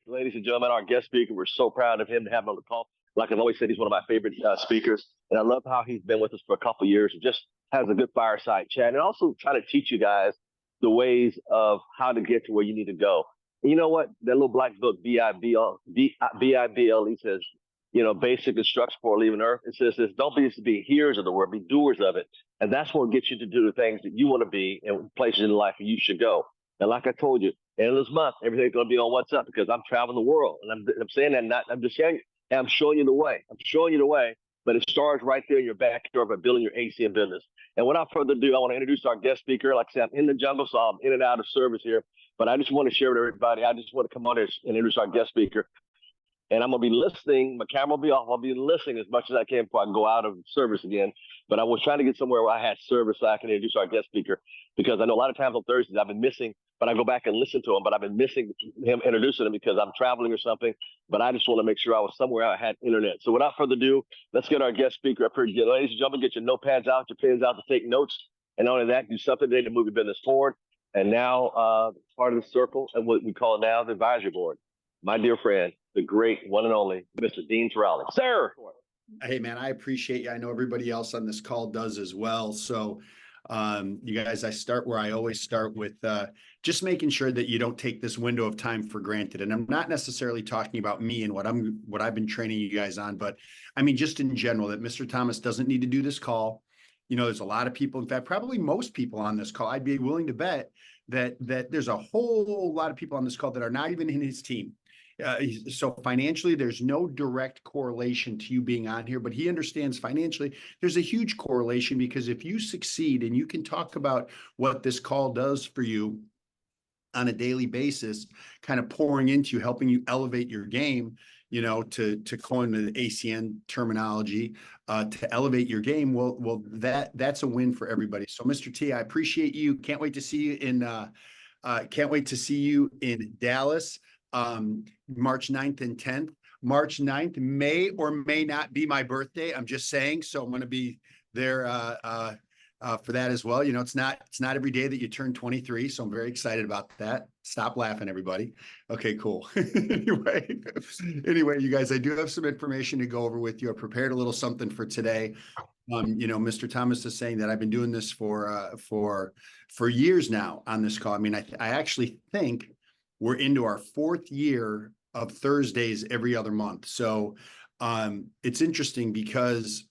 Ladies and gentlemen, our guest speaker, we're so proud of him to have him on the call. Like I've always said, he's one of my favorite speakers. And I love how he's been with us for a couple of years and just has a good fireside chat and also try to teach you guys the ways of how to get to where you need to go. And you know what? That little black book, Bible, says, basic instruction for leaving earth. It says this, don't be just be hearers of the word, be doers of it. And that's what gets you to do the things that you want to be and places in life where you should go. And like I told you, end of this month, everything's going to be on WhatsApp because I'm traveling the world. And I'm saying that not, I'm just saying, I'm showing you the way. I'm showing you the way, but it starts right there in your backyard by building your ACM business. And without further ado, I want to introduce our guest speaker. Like I said, I'm in the jungle, so I'm in and out of service here. But I just want to share with everybody. I just want to come on here and introduce our guest speaker. And I'm going to be listening. My camera will be off. I'll be listening as much as I can before I go out of service again. But I was trying to get somewhere where I had service so I can introduce our guest speaker because I know a lot of times on Thursdays I've been missing, but I go back and listen to him, but I've been missing him introducing him because I'm traveling or something. But I just want to make sure I was somewhere I had internet. So without further ado, let's get our guest speaker up here. Ladies and gentlemen, get your notepads out, your pens out to take notes. And not only that, do something today to move your business forward. And now part of the circle and what we call now the advisory board. My dear friend, the great one and only Mr. Dean Tarrolly. Sir. Hey, man, I appreciate you. I know everybody else on this call does as well. So, you guys, I start where I always start with just making sure that you don't take this window of time for granted. And I'm not necessarily talking about me and what I've been training you guys on, but I mean, just in general, that Mr. Thomas doesn't need to do this call. You know, there's a lot of people, in fact, probably most people on this call, I'd be willing to bet that there's a whole lot of people on this call that are not even in his team. So financially, there's no direct correlation to you being on here, but he understands financially there's a huge correlation because if you succeed and you can talk about what this call does for you on a daily basis, kind of pouring into you, helping you elevate your game, you know, to coin the ACN terminology, to elevate your game. Well, that's a win for everybody. So Mr. T, I appreciate you. Can't wait to see you in Dallas. March 9th and 10th. March 9th may or may not be my birthday. I'm just saying. So I'm going to be there for that as well. You know, it's not every day that you turn 23. So I'm very excited about that. Stop laughing, everybody. Okay, cool. anyway, you guys, I do have some information to go over with you. I prepared a little something for today. You know, Mr. Thomas is saying that I've been doing this for years now on this call. I mean, I actually think we're into our 4th year of Thursdays every other month. So it's interesting because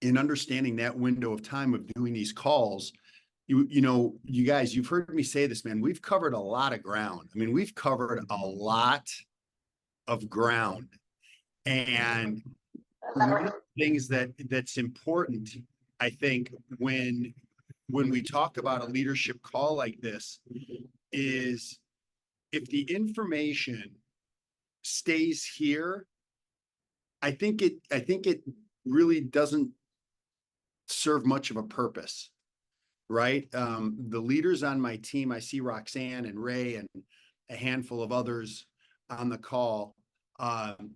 in understanding that window of time of doing these calls, you know, you guys, you've heard me say this, man, we've covered a lot of ground. I mean, we've covered a lot of ground. And one of the things that's important, I think, when we talk about a leadership call like this is if the information stays here, I think it really doesn't serve much of a purpose, right? The leaders on my team, I see Roxanne and Ray and a handful of others on the call.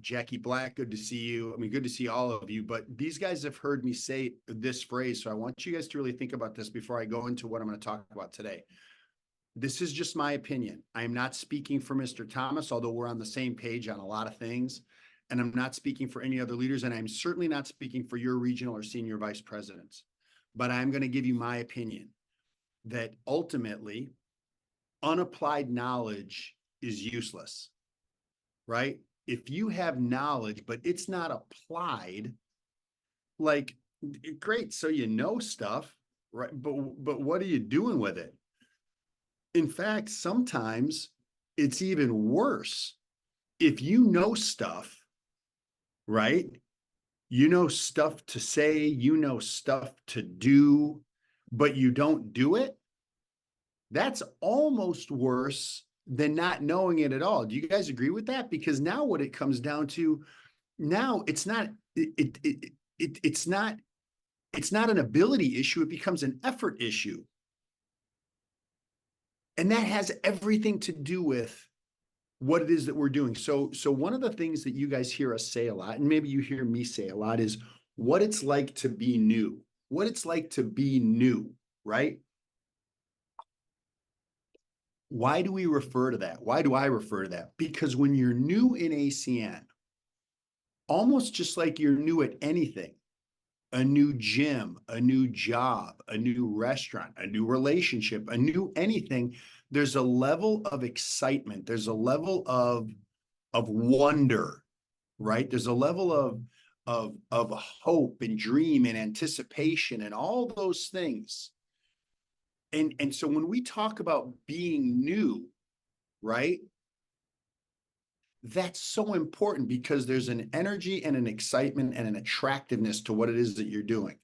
Jackie Black, good to see you. I mean, good to see all of you, but these guys have heard me say this phrase. So I want you guys to really think about this before I go into what I'm going to talk about today. This is just my opinion. I am not speaking for Mr. Thomas, although we're on the same page on a lot of things. And I'm not speaking for any other leaders. And I'm certainly not speaking for your regional or senior vice presidents. But I'm going to give you my opinion that ultimately unapplied knowledge is useless, right? If you have knowledge, but it's not applied, like, great, so you know stuff, right? But what are you doing with it? In fact, sometimes it's even worse. If you know stuff, right? You know stuff to say, you know stuff to do, but you don't do it. That's almost worse than not knowing it at all. Do you guys agree with that? Because now what it comes down to, now it's not it's not an ability issue, it becomes an effort issue. And that has everything to do with what it is that we're doing. So one of the things that you guys hear us say a lot, and maybe you hear me say a lot, is what it's like to be new. What it's like to be new, right? Why do we refer to that? Why do I refer to that? Because when you're new in ACN, almost just like you're new at anything, a new gym, a new job, a new restaurant, a new relationship, a new anything, there's a level of excitement. There's a level of wonder, right? There's a level of hope and dream and anticipation and all those things. And so when we talk about being new, right? That's so important because there's an energy and an excitement and an attractiveness to what it is that you're doing.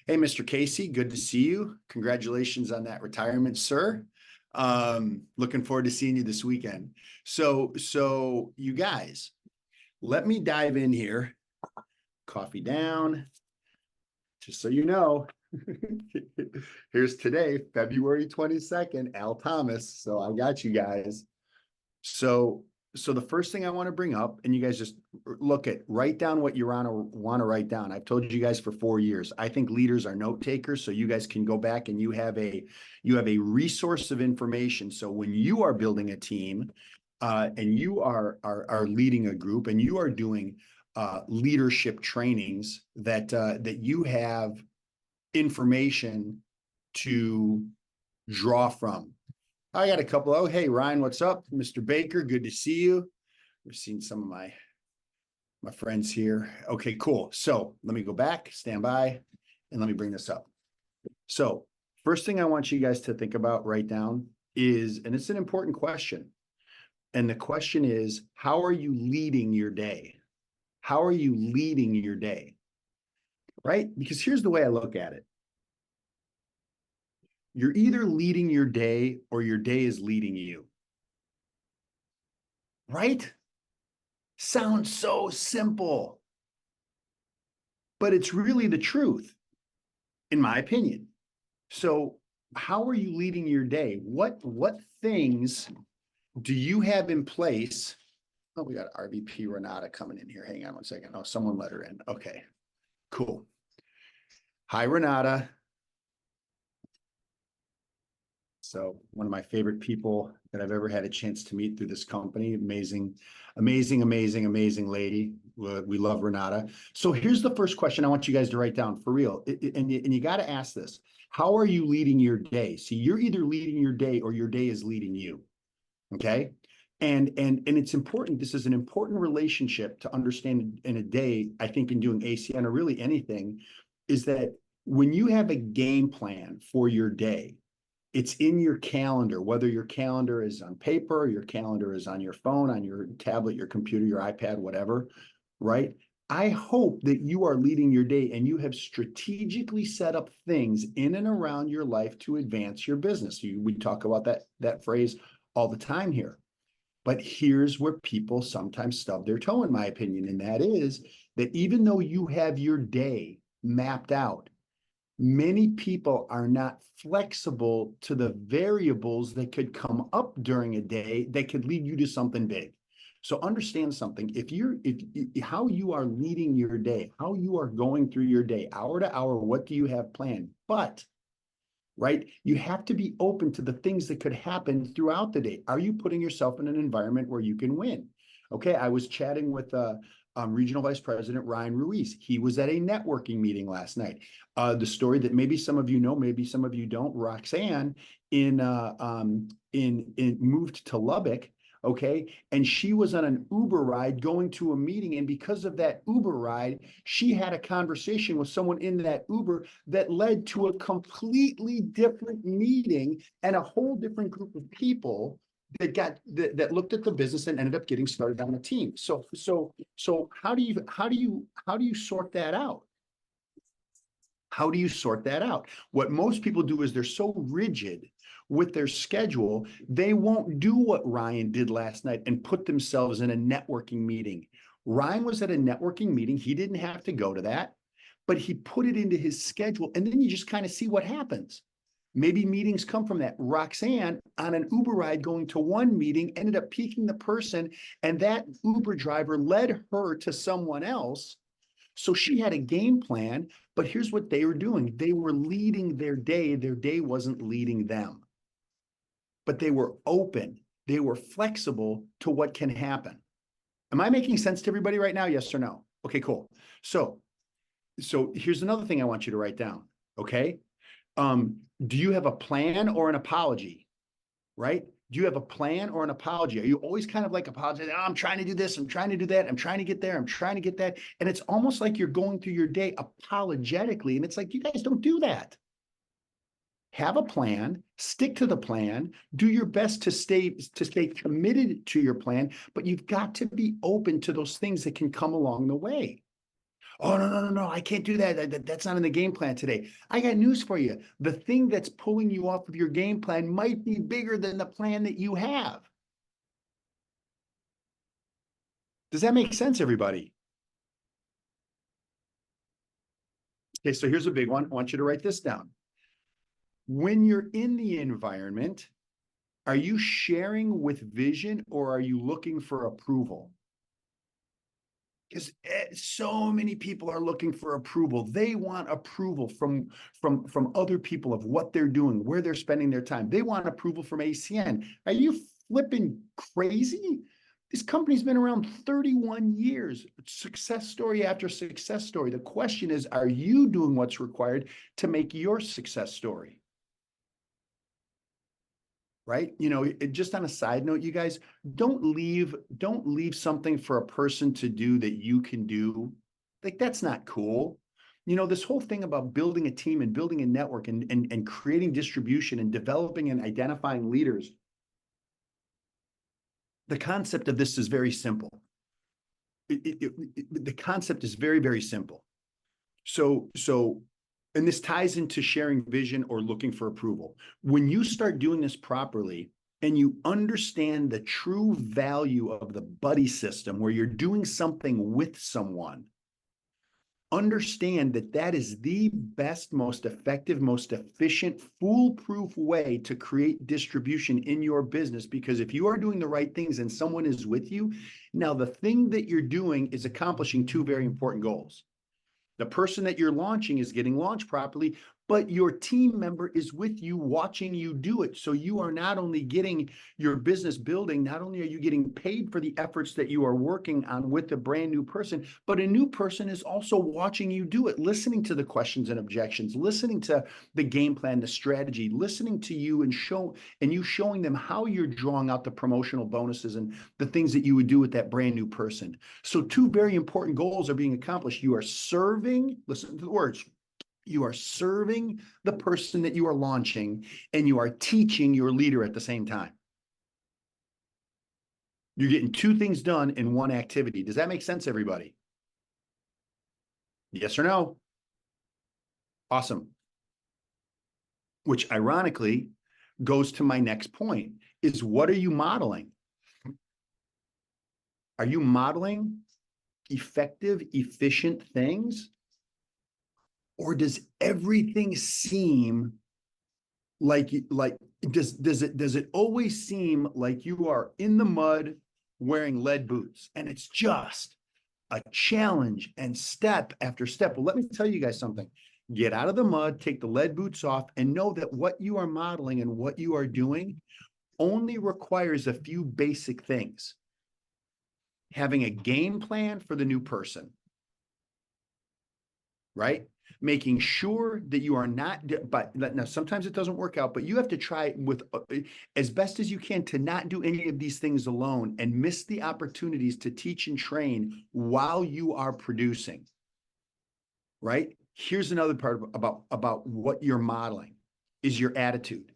Hey, Mr. Casey, good to see you. Congratulations on that retirement, sir. Looking forward to seeing you this weekend. So you guys, let me dive in here. Coffee down, just so you know. Here's today, February 22nd, Al Thomas. So I got you guys. So the first thing I want to bring up, and you guys just write down what you want to write down. I've told you guys for 4 years. I think leaders are note takers, so you guys can go back and you have a resource of information. So when you are building a team, and you are leading a group, and you are doing leadership trainings, that you have information to draw from. I got a couple. Oh, hey, Ryan, what's up? Mr. Baker, good to see you. We're seeing some of my friends here. Okay, cool. So let me go back, stand by, and let me bring this up. So first thing I want you guys to think about, write down is, and it's an important question. And the question is, how are you leading your day? How are you leading your day? Right? Because here's the way I look at it. You're either leading your day or your day is leading you. Right? Sounds so simple, but it's really the truth, in my opinion. So how are you leading your day? What things do you have in place? Oh, we got RVP Renata coming in here. Hang on one second. Oh, someone let her in. Okay, cool. Hi, Renata. So one of my favorite people that I've ever had a chance to meet through this company. Amazing, amazing, amazing, amazing lady. We love Renata. So here's the first question I want you guys to write down for real. And you got to ask this. How are you leading your day? See, you're either leading your day or your day is leading you. Okay. And it's important. This is an important relationship to understand in a day, I think, in doing ACN or really anything, is that when you have a game plan for your day, it's in your calendar, whether your calendar is on paper, your calendar is on your phone, on your tablet, your computer, your iPad, whatever, right? I hope that you are leading your day and you have strategically set up things in and around your life to advance your business. We talk about that phrase all the time here. But here's where people sometimes stub their toe, in my opinion, and that is that even though you have your day mapped out, many people are not flexible to the variables that could come up during a day that could lead you to something big. So understand something. If how you are leading your day, how you are going through your day, hour to hour, what do you have planned? But right, you have to be open to the things that could happen throughout the day. Are you putting yourself in an environment where you can win? Okay, I was chatting with Regional Vice President Ryan Ruiz. He was at a networking meeting last night. The story that maybe some of you know, maybe some of you don't. Roxanne moved to Lubbock. Okay, and she was on an Uber ride going to a meeting, and because of that Uber ride, she had a conversation with someone in that Uber that led to a completely different meeting and a whole different group of people that looked at the business and ended up getting started on a team. So how do you sort that out? How do you sort that out? What most people do is they're so rigid with their schedule, they won't do what Ryan did last night and put themselves in a networking meeting. Ryan was at a networking meeting. He didn't have to go to that, but he put it into his schedule, and then you just kind of see what happens. Maybe meetings come from that. Roxanne, on an Uber ride going to one meeting, ended up piquing the person, and that Uber driver led her to someone else. So she had a game plan, but here's what they were doing. They were leading their day. Their day wasn't leading them. but they were open. They were flexible to what can happen. Am I making sense to everybody right now? Yes or no? Okay, cool. So here's another thing I want you to write down. Okay. Do you have a plan or an apology? Right? Do you have a plan or an apology? Are you always kind of like apologizing? Oh, I'm trying to do this. I'm trying to do that. I'm trying to get there. I'm trying to get that. And it's almost like you're going through your day apologetically. And it's like, you guys don't do that. Have a plan, stick to the plan, do your best to stay committed to your plan, but you've got to be open to those things that can come along the way. Oh, no, I can't do that. That's not in the game plan today. I got news for you. The thing that's pulling you off of your game plan might be bigger than the plan that you have. Does that make sense, everybody? Okay, so here's a big one. I want you to write this down. When you're in the environment, are you sharing with vision or are you looking for approval? Because so many people are looking for approval. They want approval from other people of what they're doing, where they're spending their time. They want approval from ACN. Are you flipping crazy? This company's been around 31 years, success story after success story. The question is, are you doing what's required to make your success story? Right? You know, just on a side note, you guys, don't leave something for a person to do that you can do. Like, that's not cool. You know, this whole thing about building a team and building a network and creating distribution and developing and identifying leaders. The concept of this is very simple. The concept is very, very simple. And this ties into sharing vision or looking for approval. When you start doing this properly and you understand the true value of the buddy system where you're doing something with someone, understand that that is the best, most effective, most efficient, foolproof way to create distribution in your business. Because if you are doing the right things and someone is with you, now the thing that you're doing is accomplishing two very important goals. The person that you're launching is getting launched properly, but your team member is with you watching you do it. So you are not only getting your business building, not only are you getting paid for the efforts that you are working on with a brand new person, but a new person is also watching you do it, listening to the questions and objections, listening to the game plan, the strategy, listening to you and you showing them how you're drawing out the promotional bonuses and the things that you would do with that brand new person. So two very important goals are being accomplished. You are serving, listen to the words, you are serving the person that you are launching, and you are teaching your leader at the same time. You're getting two things done in one activity. Does that make sense, everybody? Yes or no? Awesome. Which ironically goes to my next point, is what are you modeling? Are you modeling effective, efficient things? Or does everything seem like does it always seem like you are in the mud wearing lead boots and it's just a challenge and step after step? Well, let me tell you guys something. Get out of the mud, take the lead boots off, and know that what you are modeling and what you are doing only requires a few basic things. Having a game plan for the new person, right? Making sure that you are not, but now sometimes it doesn't work out, but you have to try with as best as you can to not do any of these things alone and miss the opportunities to teach and train while you are producing, right? Here's another part about what you're modeling is your attitude.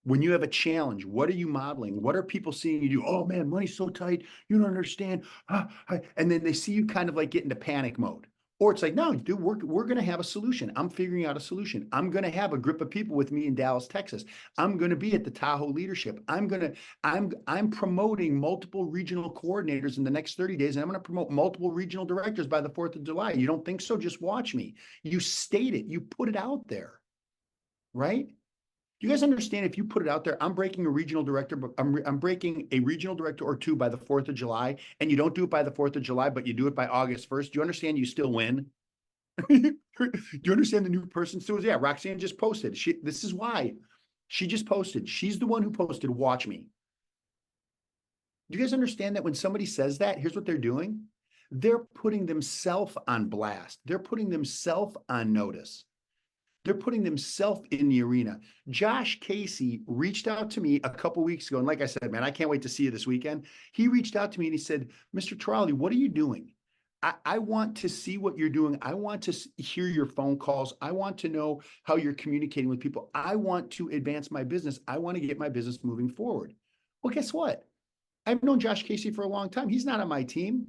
When you have a challenge, what are you modeling? What are people seeing you do? Oh man, money's so tight. You don't understand. And then they see you kind of like get into panic mode. Or it's like, no, dude, we're going to have a solution. I'm figuring out a solution. I'm going to have a group of people with me in Dallas, Texas. I'm going to be at the Tahoe leadership. I'm promoting multiple regional coordinators in the next 30 days. And I'm going to promote multiple regional directors by the 4th of July. You don't think so? Just watch me. You state it. You put it out there, right? You guys understand if you put it out there, I'm breaking a regional director, but I'm breaking a regional director or two by the 4th of July, and you don't do it by the 4th of July, but you do it by August 1st. Do you understand you still win? Do you understand the new person still? Yeah, Roxanne just posted. This is why She just posted. She's the one who posted, watch me. Do you guys understand that when somebody says that, here's what they're doing? They're putting themselves on blast. They're putting themselves on notice. They're putting themselves in the arena. Josh Casey reached out to me a couple weeks ago. And like I said, man, I can't wait to see you this weekend. He reached out to me and he said, Mr. Tarrolly, what are you doing? I want to see what you're doing. I want to hear your phone calls. I want to know how you're communicating with people. I want to advance my business. I want to get my business moving forward. Well, guess what? I've known Josh Casey for a long time. He's not on my team.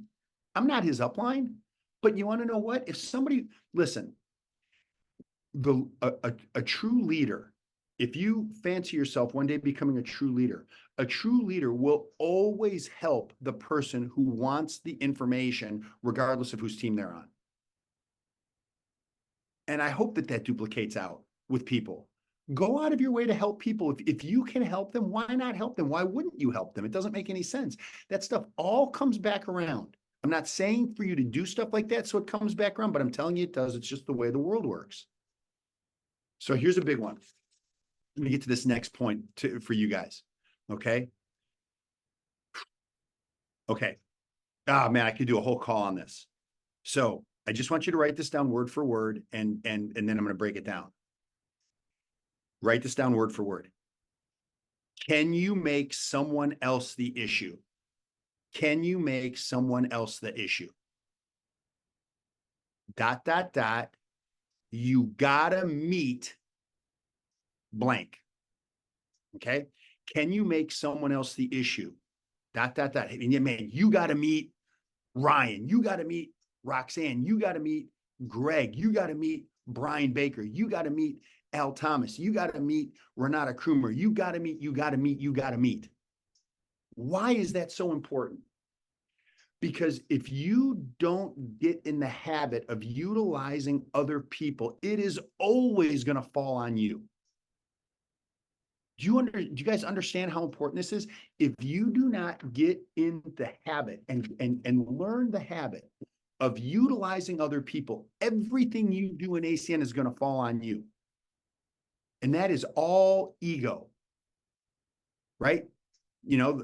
I'm not his upline. But you want to know what? If somebody, listen, a true leader, if you fancy yourself one day becoming a true leader will always help the person who wants the information, regardless of whose team they're on. And I hope that that duplicates out with people. Go out of your way to help people. If you can help them, why not help them? Why wouldn't you help them? It doesn't make any sense. That stuff all comes back around. I'm not saying for you to do stuff like that so it comes back around, but I'm telling you it does. It's just the way the world works. So here's a big one. Let me get to this next point for you guys. Okay. Okay. Ah, man, I could do a whole call on this. So I just want you to write this down word for word, and then I'm going to break it down. Write this down word for word. Can you make someone else the issue? Can you make someone else the issue? ... You gotta meet blank. Okay. Can you make someone else the issue? ... And yeah, man, you got to meet Ryan. You got to meet Roxanne. You got to meet Greg. You got to meet Brian Baker. You got to meet Al Thomas. You got to meet Renata Krumer. You got to meet. Why is that so important? Because if you don't get in the habit of utilizing other people, it is always going to fall on you. Do you guys understand how important this is? If you do not get in the habit and learn the habit of utilizing other people, everything you do in ACN is going to fall on you. And that is all ego, right? You know,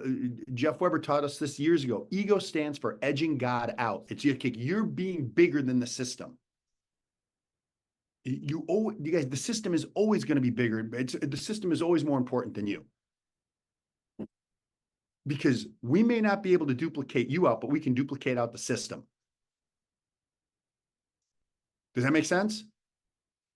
Jeff Weber taught us this years ago. Ego stands for edging God out. It's you're being bigger than the system. You guys, the system is always going to be bigger. The system is always more important than you. Because we may not be able to duplicate you out, but we can duplicate out the system. Does that make sense?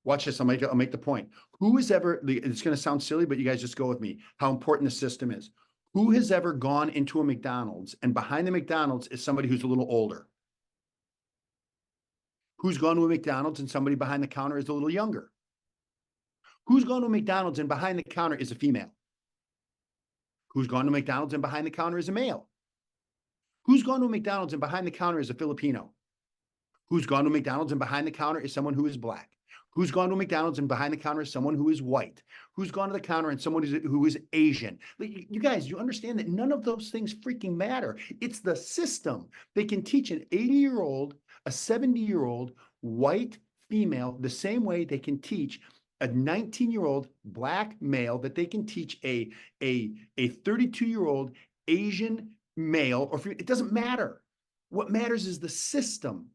Watch this. I'll make the point. Who has ever, it's going to sound silly, but you guys just go with me, how important the system is. Who has ever gone into a McDonald's and behind the McDonald's is somebody who's a little older? Who's gone to a McDonald's and somebody behind the counter is a little younger? Who's gone to a McDonald's and behind the counter is a female? Who's gone to McDonald's and behind the counter is a male? Who's gone to a McDonald's and behind the counter is a Filipino? Who's gone to McDonald's and behind the counter is someone who is black? Who's gone to McDonald's and behind the counter is someone who is white? Who's gone to the counter and someone who is Asian? You guys, you understand that none of those things freaking matter. It's the system. They can teach an 80-year-old, a 70-year-old white female the same way they can teach a 19-year-old black male, that they can teach a 32-year-old Asian male, or it doesn't matter. What matters is the system.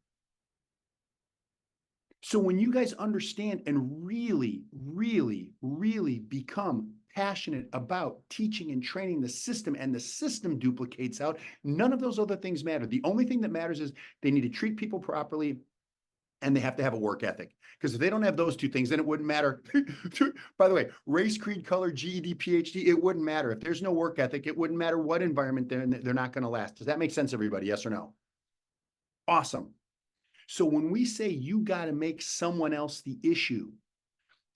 So when you guys understand and really, really, really become passionate about teaching and training the system, and the system duplicates out, none of those other things matter. The only thing that matters is they need to treat people properly, and they have to have a work ethic. Because if they don't have those two things, then it wouldn't matter. By the way, race, creed, color, GED, PhD, it wouldn't matter. If there's no work ethic, it wouldn't matter what environment they're not going to last. Does that make sense, everybody? Yes or no? Awesome. So when we say you got to make someone else the issue,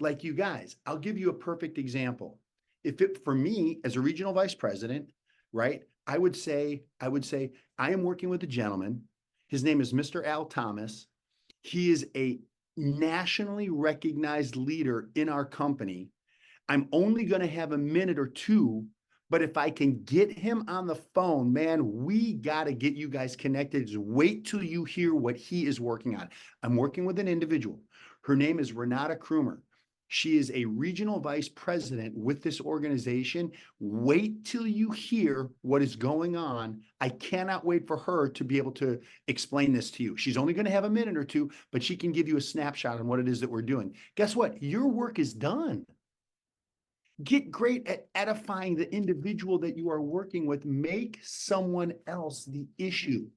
like you guys, I'll give you a perfect example. For me as a regional vice president, right, I would say I am working with a gentleman. His name is Mr. Al Thomas. He is a nationally recognized leader in our company. I'm only going to have a minute or two, but if I can get him on the phone, man, we got to get you guys connected. Just wait till you hear what he is working on. I'm working with an individual. Her name is Renata Krumer. She is a regional vice president with this organization. Wait till you hear what is going on. I cannot wait for her to be able to explain this to you. She's only going to have a minute or two, but she can give you a snapshot on what it is that we're doing. Guess what? Your work is done. Get great at edifying the individual that you are working with. Make someone else the issue.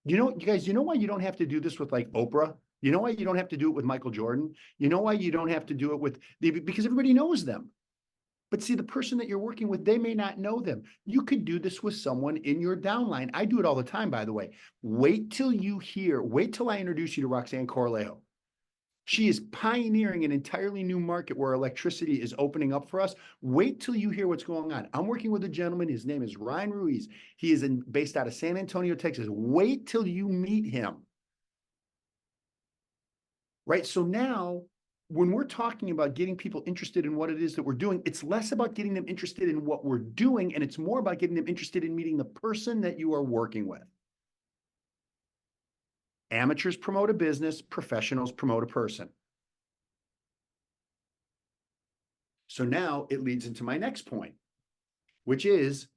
You know, you guys, you know why you don't have to do this with like Oprah? You know why you don't have to do it with Michael Jordan? You know why you don't have to do it with because everybody knows them. But see, the person that you're working with, they may not know them. You could do this with someone in your downline. I do it all the time, by the way. Wait till I introduce you to Roxanne Corlejo. She is pioneering an entirely new market where electricity is opening up for us. Wait till you hear what's going on. I'm working with a gentleman. His name is Ryan Ruiz. He is based out of San Antonio, Texas. Wait till you meet him. Right? So now, when we're talking about getting people interested in what it is that we're doing, it's less about getting them interested in what we're doing, and it's more about getting them interested in meeting the person that you are working with. Amateurs promote a business, professionals promote a person. So now it leads into my next point, which is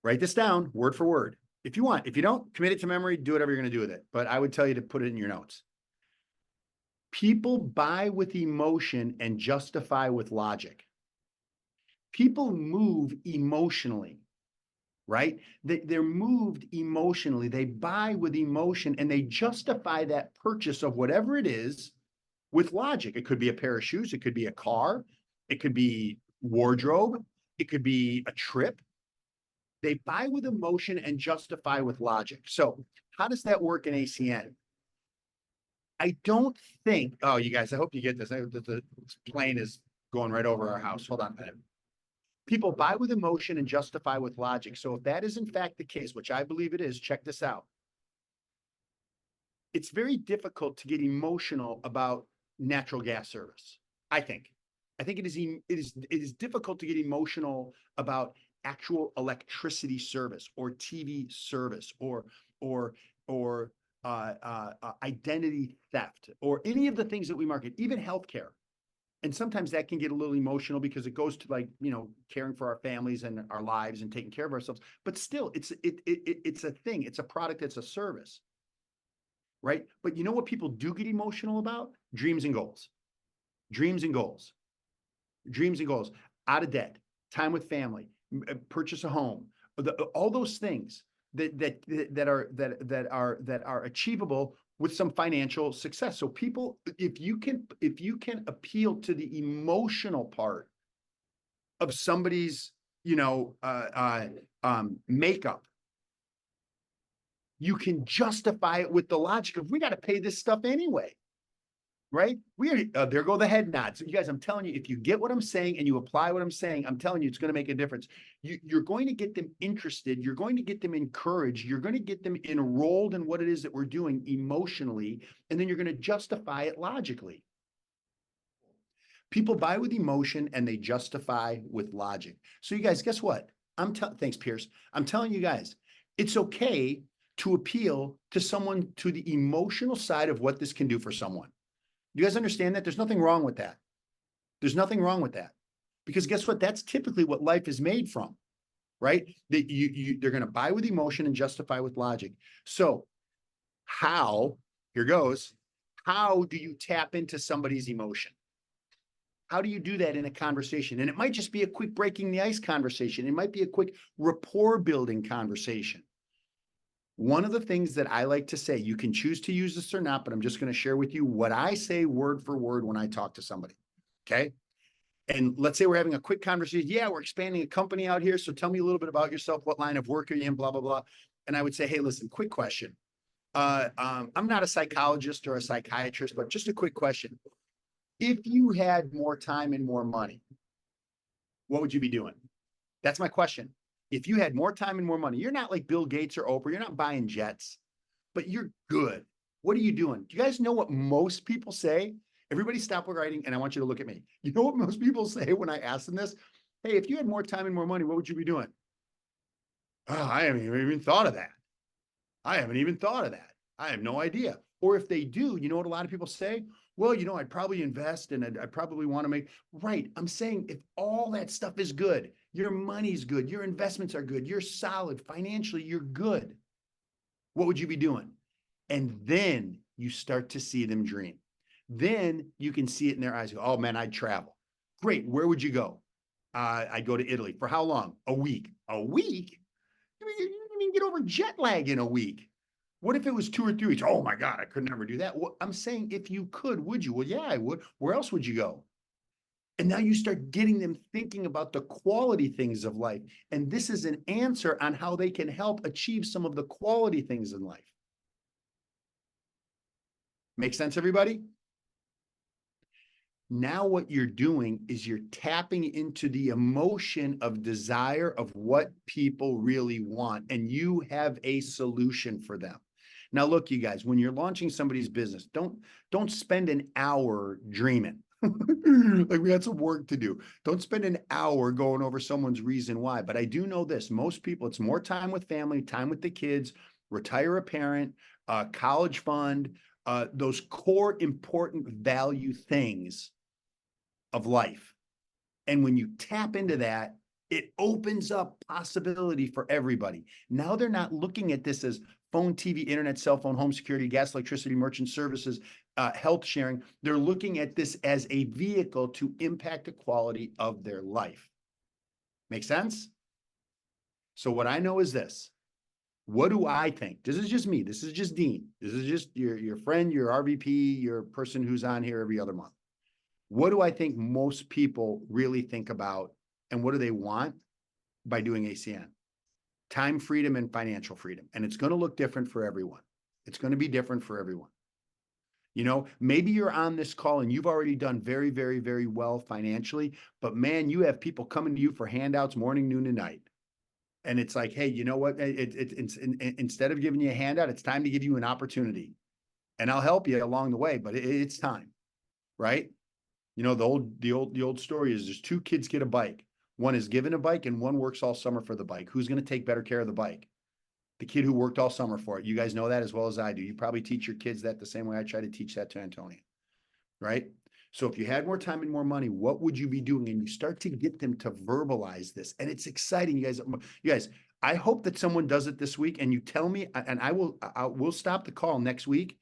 write this down word for word. If you want, if you don't, commit it to memory, do whatever you're going to do with it. But I would tell you to put it in your notes. People buy with emotion and justify with logic. People move emotionally, right? They're moved emotionally. They buy with emotion and they justify that purchase of whatever it is with logic. It could be a pair of shoes. It could be a car. It could be wardrobe. It could be a trip. They buy with emotion and justify with logic. So how does that work in ACN? I don't think, oh, you guys, I hope you get this. The plane is going right over our house. Hold on a minute. People buy with emotion and justify with logic. So if that is in fact the case, which I believe it is, check this out. It's very difficult to get emotional about natural gas service. I think it is difficult to get emotional about actual electricity service or TV service or identity theft or any of the things that we market, even healthcare. And sometimes that can get a little emotional because it goes to like, you know, caring for our families and our lives and taking care of ourselves. But still, it's a thing. It's a product. It's a service, right? But you know what people do get emotional about? Dreams and goals. Dreams and goals. Dreams and goals. Out of debt, time with family, purchase a home, all those things that are achievable with some financial success. So people, if you can appeal to the emotional part of somebody's, you know, makeup, you can justify it with the logic of we got to pay this stuff anyway. Right? We already, there go the head nods. You guys, I'm telling you, if you get what I'm saying and you apply what I'm saying, I'm telling you, it's going to make a difference. You're going to get them interested. You're going to get them encouraged. You're going to get them enrolled in what it is that we're doing emotionally. And then you're going to justify it logically. People buy with emotion and they justify with logic. So you guys, guess what? Thanks, Pierce. I'm telling you guys, it's okay to appeal to someone to the emotional side of what this can do for someone. You guys understand that? There's nothing wrong with that. There's nothing wrong with that. Because guess what? That's typically what life is made from, right? That they're going to buy with emotion and justify with logic. So here goes, how do you tap into somebody's emotion? How do you do that in a conversation? And it might just be a quick breaking the ice conversation. It might be a quick rapport building conversation. One of the things that I like to say, you can choose to use this or not, but I'm just going to share with you what I say word for word when I talk to somebody. Okay. And let's say we're having a quick conversation. Yeah, we're expanding a company out here. So tell me a little bit about yourself. What line of work are you in? Blah, blah, blah. And I would say, hey, listen, quick question. I'm not a psychologist or a psychiatrist, but just a quick question. If you had more time and more money, what would you be doing? That's my question. If you had more time and more money, you're not like Bill Gates or Oprah, you're not buying jets, but you're good. What are you doing? Do you guys know what most people say? Everybody stop writing, and I want you to look at me. You know what most people say when I ask them this? Hey, if you had more time and more money, what would you be doing? Oh, I haven't even thought of that. I have no idea. Or if they do, you know what a lot of people say? Well, I'd probably invest and I'd probably want to make, right. I'm saying if all that stuff is good, your money's good, your investments are good, you're solid, financially, you're good. What would you be doing? And then you start to see them dream. Then you can see it in their eyes. Oh man, I'd travel. Great. Where would you go? I'd go to Italy. For how long? A week. A week? You didn't even get over jet lag in a week. What if it was 2 or 3 weeks? Oh my God, I could never do that. Well, I'm saying if you could, would you? Well, yeah, I would. Where else would you go? And now you start getting them thinking about the quality things of life. And this is an answer on how they can help achieve some of the quality things in life. Make sense, everybody? Now what you're doing is you're tapping into the emotion of desire of what people really want, and you have a solution for them. Now, look, you guys, when you're launching somebody's business, don't spend an hour dreaming. Like we got some work to do. Don't spend an hour going over someone's reason why. But I do know this, most people, it's more time with family, time with the kids, retire a parent, college fund, those core important value things of life. And when you tap into that, it opens up possibility for everybody. Now they're not looking at this as phone, TV, internet, cell phone, home security, gas, electricity, merchant services, health sharing. They're looking at this as a vehicle to impact the quality of their life. Make sense? So what I know is this. What do I think? This is just me. This is just Dean. This is just your friend, your RVP, your person who's on here every other month. What do I think most people really think about and what do they want by doing ACN? Time freedom and financial freedom. And it's going to look different for everyone. It's going to be different for everyone. Maybe you're on this call and you've already done very, very, very well financially, but man, you have people coming to you for handouts morning, noon, and night. And it's like, hey, you know what? Instead of giving you a handout, it's time to give you an opportunity. And I'll help you along the way, but it's time, right? The old story is there's 2 kids get a bike. One is given a bike and one works all summer for the bike. Who's going to take better care of the bike? The kid who worked all summer for it. You guys know that as well as I do. You probably teach your kids that the same way I try to teach that to Antonia, right? So if you had more time and more money, what would you be doing? And you start to get them to verbalize this. And it's exciting, you guys. I hope that someone does it this week and you tell me, and we'll stop the call next week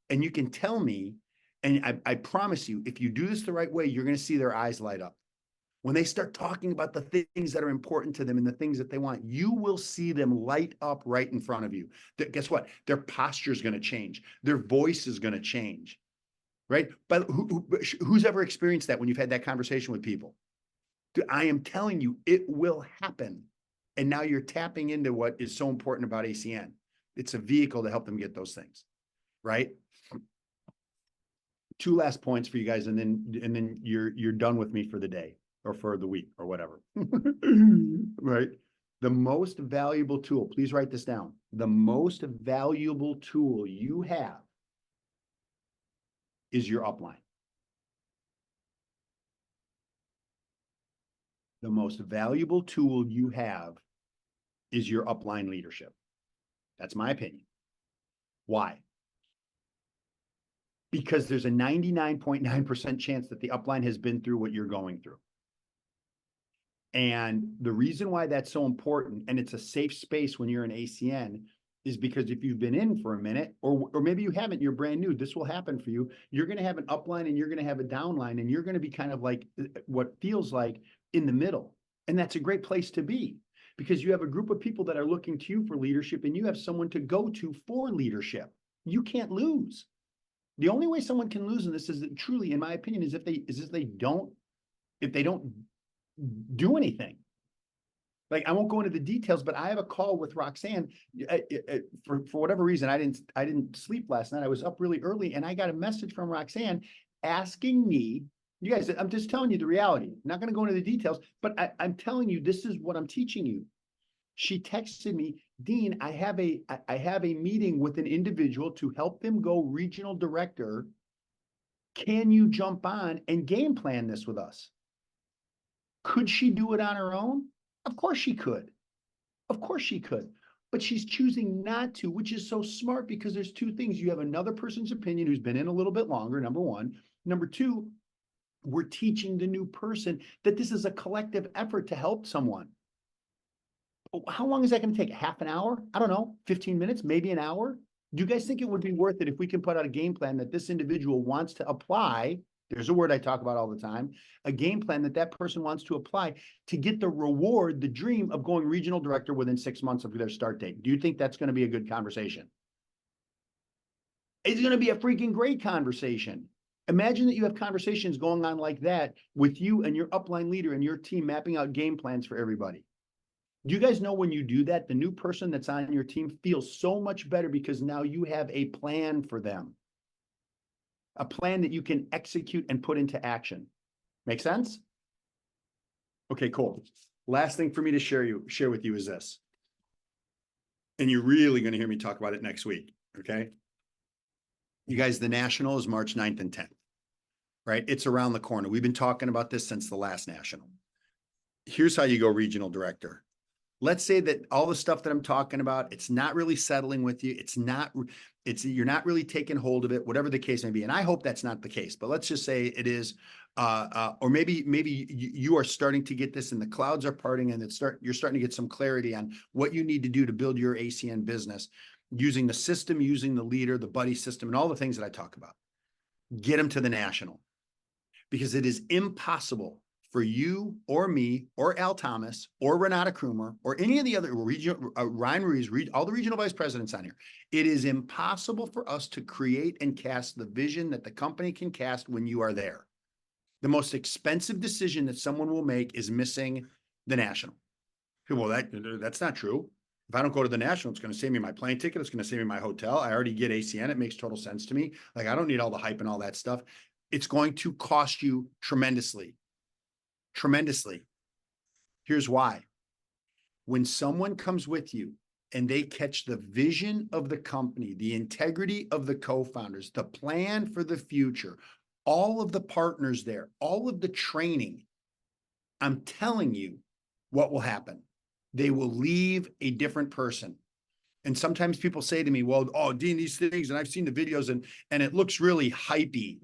and you can tell me. And I promise you, if you do this the right way, you're going to see their eyes light up. When they start talking about the things that are important to them and the things that they want, you will see them light up right in front of you. Guess what? Their posture is going to change. Their voice is going to change, right? But who's ever experienced that when you've had that conversation with people? I am telling you, it will happen. And now you're tapping into what is so important about ACN. It's a vehicle to help them get those things, right? 2 last points for you guys, and then you're done with me for the day or for the week or whatever. Right? The most valuable tool, please write this down. The most valuable tool you have is your upline. The most valuable tool you have is your upline leadership. That's my opinion. Why? Because there's a 99.9% chance that the upline has been through what you're going through. And the reason why that's so important, and it's a safe space when you're in ACN, is because if you've been in for a minute, or maybe you haven't, you're brand new, this will happen for you. You're going to have an upline and you're going to have a downline, and you're going to be kind of like what feels like in the middle. And that's a great place to be because you have a group of people that are looking to you for leadership and you have someone to go to for leadership. You can't lose. The only way someone can lose in this is that truly, in my opinion, is if they don't do anything. Like I won't go into the details, but I have a call with Roxanne. For whatever reason, I didn't sleep last night. I was up really early, and I got a message from Roxanne asking me. You guys, I'm just telling you the reality. I'm not going to go into the details, but I'm telling you this is what I'm teaching you. She texted me, Dean, I have a meeting with an individual to help them go regional director. Can you jump on and game plan this with us? Could she do it on her own? Of course she could. Of course she could. but she's choosing not to, which is so smart because there's two things. You have another person's opinion who's been in a little bit longer, number one. Number two, we're teaching the new person that this is a collective effort to help someone. How long is that going to take? Half an hour? I don't know, 15 minutes, maybe an hour? Do you guys think it would be worth it if we can put out a game plan that this individual wants to apply? There's a word I talk about all the time, a game plan that that person wants to apply to get the reward, the dream of going regional director within 6 months of their start date. Do you think that's going to be a good conversation? It's going to be a freaking great conversation. Imagine that you have conversations going on like that with you and your upline leader and your team mapping out game plans for everybody. Do you guys know when you do that, the new person that's on your team feels so much better because now you have a plan for them, a plan that you can execute and put into action. Make sense? Okay, cool. Last thing for me to share with you is this. And you're really going to hear me talk about it next week. Okay. You guys, the National is March 9th and 10th, right? It's around the corner. We've been talking about this since the last National. Here's how you go regional director. Let's say that all the stuff that I'm talking about, it's not really settling with you. You're not really taking hold of it, whatever the case may be. And I hope that's not the case, but let's just say it is, or maybe you are starting to get this and the clouds are parting and you're starting to get some clarity on what you need to do to build your ACN business using the system, using the leader, the buddy system, and all the things that I talk about. Get them to the National, because it is impossible for you or me or Al Thomas or Renata Krumer or any of the other regional, Ryan Ruiz, all the regional vice presidents on here. It is impossible for us to create and cast the vision that the company can cast when you are there. The most expensive decision that someone will make is missing the National. Well, that's not true. If I don't go to the National, it's going to save me my plane ticket. It's going to save me my hotel. I already get ACN. It makes total sense to me. Like, I don't need all the hype and all that stuff. It's going to cost you tremendously. Tremendously. Here's why. When someone comes with you and they catch the vision of the company, the integrity of the co-founders, the plan for the future, all of the partners there, all of the training, I'm telling you what will happen. They will leave a different person. And sometimes people say to me, well, oh, Dean, these things, and I've seen the videos and it looks really hypey.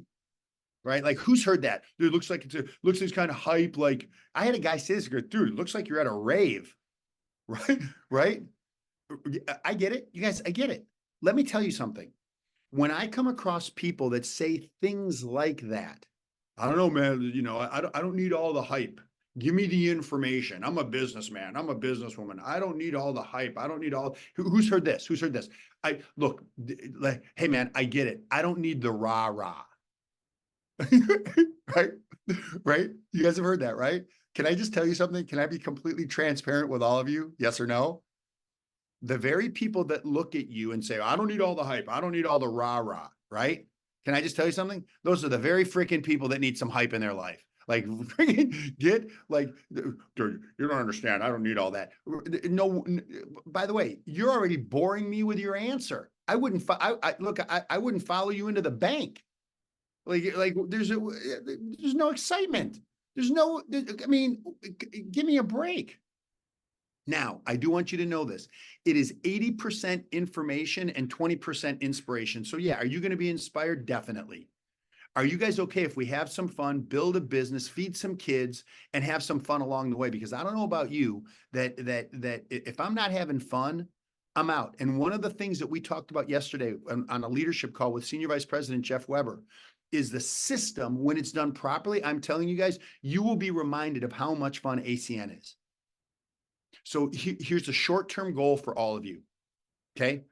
Right? Like, who's heard that? Dude, looks like it's kind of hype. Like, I had a guy say this, dude, it looks like you're at a rave. Right? Right? I get it. You guys, I get it. Let me tell you something. When I come across people that say things like that, I don't know, man, I don't need all the hype. Give me the information. I'm a businessman. I'm a businesswoman. I don't need all the hype. I don't need who's heard this? Who's heard this? Look, like, hey man, I get it. I don't need the rah-rah. Right? Right? You guys have heard that, right? Can I just tell you something? Can I be completely transparent with all of you? Yes or no? The very people that look at you and say, I don't need all the hype. I don't need all the rah-rah, right? Can I just tell you something? Those are the very freaking people that need some hype in their life. Like, freaking dude, you don't understand. I don't need all that. No, by the way, you're already boring me with your answer. I wouldn't follow you into the bank. Like there's no excitement. I mean, give me a break. Now, I do want you to know this. It is 80% information and 20% inspiration. So yeah, are you going to be inspired? Definitely. Are you guys okay if we have some fun, build a business, feed some kids, and have some fun along the way? Because I don't know about you, that if I'm not having fun, I'm out. And one of the things that we talked about yesterday on a leadership call with Senior Vice President Jeff Weber is the system. When it's done properly, I'm telling you guys, you will be reminded of how much fun ACN is. So here's a short-term goal for all of you, okay?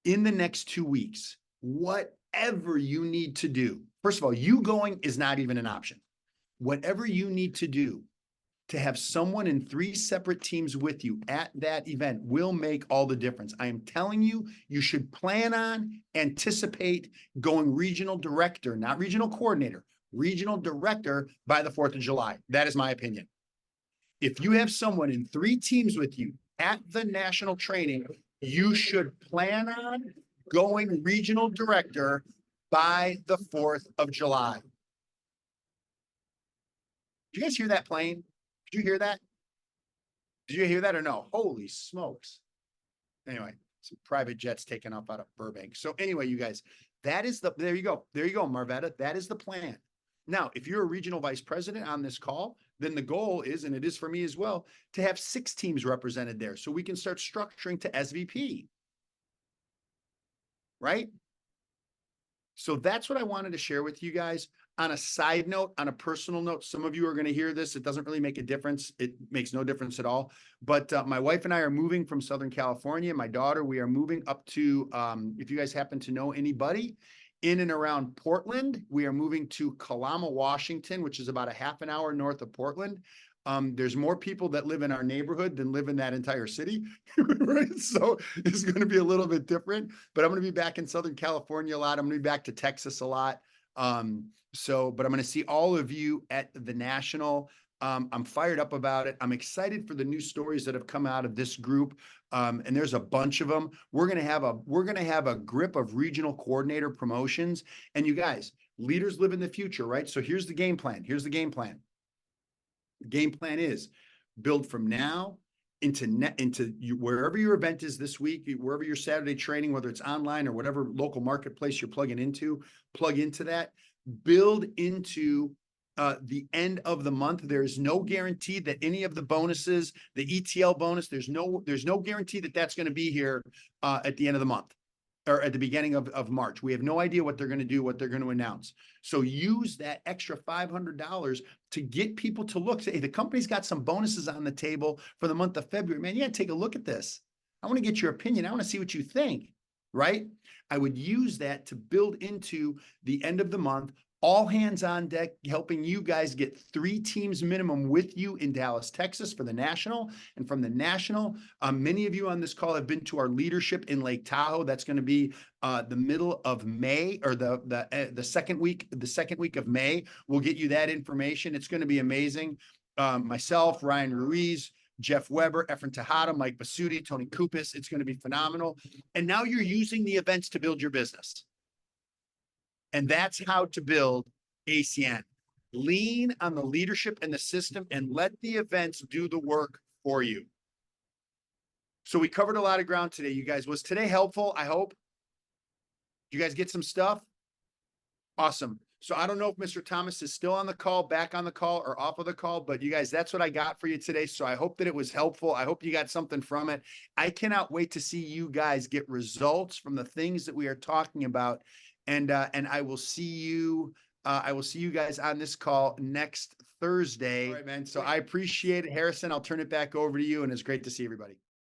In the next 2 weeks, whatever you need to do, first of all, you going is not even an option. Whatever you need to do to have someone in 3 separate teams with you at that event will make all the difference. I am telling you, you should plan on, anticipate going regional director, not regional coordinator, regional director by the 4th of July. That is my opinion. If you have someone in 3 teams with you at the national training, you should plan on going regional director by the 4th of July. Did you guys hear that plane? Did you hear that? Did you hear that or no? Holy smokes. Anyway, some private jets taking off out of Burbank. So anyway, you guys, that is there you go. There you go, Marvetta. That is the plan. Now, if you're a regional vice president on this call, then the goal is, and it is for me as well, to have 6 teams represented there so we can start structuring to SVP. Right? So that's what I wanted to share with you guys. On a side note, on a personal note, some of you are going to hear this. It doesn't really make a difference. It makes no difference at all. But my wife and I are moving from Southern California. My daughter, we are moving up to, if you guys happen to know anybody in and around Portland, we are moving to Kalama, Washington, which is about a half an hour north of Portland. There's more people that live in our neighborhood than live in that entire city, right? So it's going to be a little bit different, but I'm going to be back in Southern California a lot. I'm going to be back to Texas a lot. But I'm going to see all of you at the National. I'm fired up about it. I'm excited for the new stories that have come out of this group. And there's a bunch of them. We're going to have a grip of regional coordinator promotions. And you guys, leaders live in the future, right? So here's the game plan. Here's the game plan. The game plan is build from now into wherever your event is this week, wherever your Saturday training, whether it's online or whatever local marketplace you're plugging into, plug into that, build into the end of the month. There's no guarantee that any of the bonuses, the ETL bonus, there's no guarantee that that's going to be here at the end of the month or at the beginning of March. We have no idea what they're going to do, what they're going to announce. So use that extra $500 to get people to look, say, hey, the company's got some bonuses on the table for the month of February. Man, you got to take a look at this. I want to get your opinion. I want to see what you think, right? I would use that to build into the end of the month, all hands on deck, helping you guys get 3 teams minimum with you in Dallas, Texas for the National. And from the National, many of you on this call have been to our leadership in Lake Tahoe. That's going to be the middle of May, or the second week of May. We'll get you that information. It's going to be amazing. Myself, Ryan Ruiz, Jeff Weber, Efren Tejada, Mike Basutti, Tony Kupis. It's going to be phenomenal. And now you're using the events to build your business. And that's how to build ACN. Lean on the leadership and the system and let the events do the work for you. So we covered a lot of ground today, you guys. Was today helpful? I hope. Did you guys get some stuff? Awesome. So I don't know if Mr. Thomas is still on the call, back on the call, or off of the call, but you guys, that's what I got for you today. So I hope that it was helpful. I hope you got something from it. I cannot wait to see you guys get results from the things that we are talking about. And I will see you. I will see you guys on this call next Thursday. All right, man. So I appreciate it, Harrison. I'll turn it back over to you, and it's great to see everybody.